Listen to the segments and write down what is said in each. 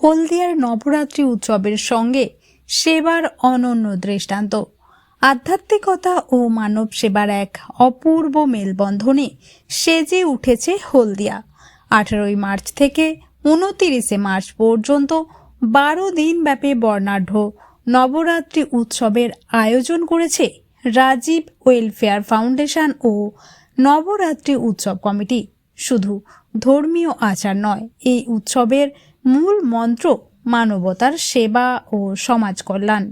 হলদিয়ার নবরাত্রি উৎসবের সঙ্গে সেবার অনন্য দৃষ্টান্ত। আধ্যাত্মিকতা ও মানব সেবার এক অপূর্ব মেলবন্ধনে সেজে উঠেছে হলদিয়া। 18 মার্চ থেকে 29 মার্চ পর্যন্ত 12 দিন ব্যাপী বর্ণাঢ্য নবরাত্রি উৎসবের আয়োজন করেছে রাজীব ওয়েলফেয়ার ফাউন্ডেশন ও নবরাত্রি উৎসব কমিটি। শুধু ধর্মীয় আচার নয়, এই উৎসবের মূল মন্ত্র মানবতার সেবা ও সমাজ কল্যাণ।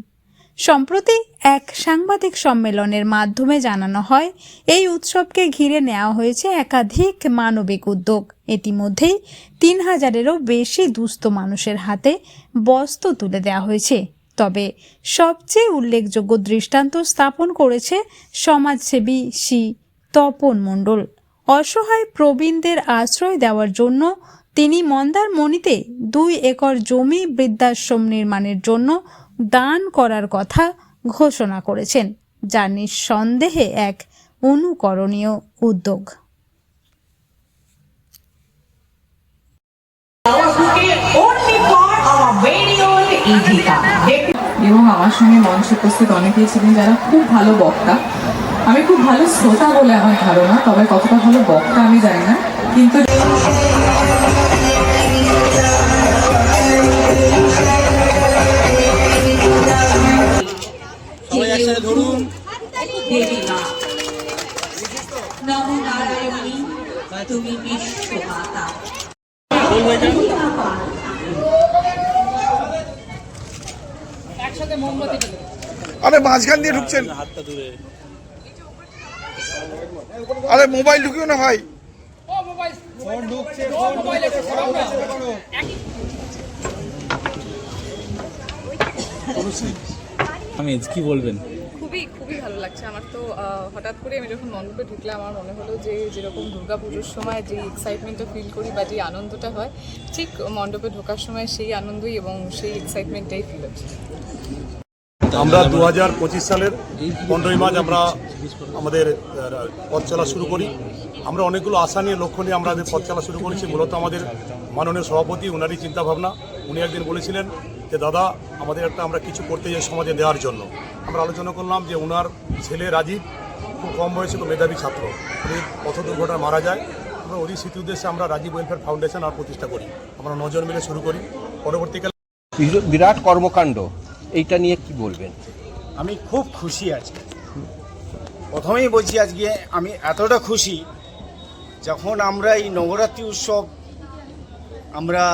সম্প্রতি এক সাংবাদিক সম্মেলনের মাধ্যমে জানানো হয়, এই উৎসবকে ঘিরে নেওয়া হয়েছে একাধিক মানবিক উদ্যোগ। ইতিমধ্যেই 3000-এরও বেশি দুস্থ মানুষের হাতে বস্ত্র তুলে দেওয়া হয়েছে। তবে সবচেয়ে উল্লেখযোগ্য দৃষ্টান্ত স্থাপন করেছে সমাজসেবী শ্রী তপন মণ্ডল। অসহায় প্রবীণদের আশ্রয় দেওয়ার জন্য তিনি মন্দারমণিতে 2 একর জমি বৃদ্ধাশ্রম নির্মাণের জন্য দান করার কথা ঘোষণা করেছেন, যা নিঃসন্দেহে এক অনুকরণীয় উদ্যোগ। এবং আমার সঙ্গে মঞ্চে উপস্থিত অনেকেই ছিলেন যারা খুব ভালো বক্তা। আমি খুব ভালো শ্রোতা বলে আমার ধারণা, তবে কতটা ভালো বক্তা আমি জানি না, কিন্তু আরে মাঝখান দিয়ে ঢুকছেন, আরে মোবাইল ঢুকিও না ভাই। কি বলবেন? খুবই ভালো লাগছে আমার তো। হঠাৎ করে আমি যখন মণ্ডপে ঢুকলাম, আমার মনে হলো যে যেরকম দুর্গাপুজোর সময় যে এক্সাইটমেন্টটা ফিল করি বা যে আনন্দটা হয়, ঠিক মণ্ডপে ঢোকার সময় সেই আনন্দই এবং সেই এক্সাইটমেন্টটাই ফিল হচ্ছে। আমরা 2025 সালের 15 মার্চ আমরা আমাদের পথ চলা শুরু করি। আমরা অনেকগুলো আশা নিয়ে, লক্ষ্য নিয়ে আমরা পথ চলা শুরু করেছি। মূলত আমাদের মাননীয় সভাপতি, ওনারই চিন্তাভাবনা। উনি একদিন বলেছিলেন যে দাদা, আমাদের একটা আমরা কিছু করতে চাই সমাজে দেওয়ার জন্য। আমরা আলোচনা করলাম যে ওনার ছেলে রাজীব খুব কম বয়সে খুব মেধাবী ছাত্র, উনি পথ দুর্ঘটনায় মারা যায়। আমরা ওই স্মৃতি উদ্দেশ্যে আমরা রাজীব ওয়েলফেয়ার ফাউন্ডেশন আর প্রতিষ্ঠা করি। আমরা 9 জন মিলে শুরু করি। পরবর্তীকালে বিরাট কর্মকাণ্ড, এইটা নিয়ে কি বলবেন? আমি খুব খুশি আজকে। প্রথমেই বলছি, আজকে আমি এতটা খুশি যখন আমরা এই নবরাত্রি উৎসব আমরা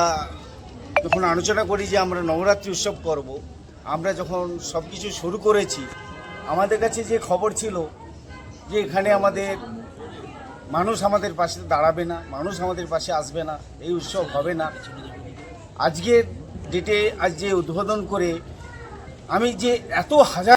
যখন আলোচনা করি যে আমরা নবরাত্রি উৎসব করব, আমরা যখন সব কিছু শুরু করেছি, আমাদের কাছে যে খবর ছিল যে এখানে মানুষ আমাদের পাশে দাঁড়াবে না, মানুষ আমাদের পাশে আসবে না, এই উৎসব হবে না। আজকের ডেটে আজ যে উদ্বোধন করে আমি যে এত হাজার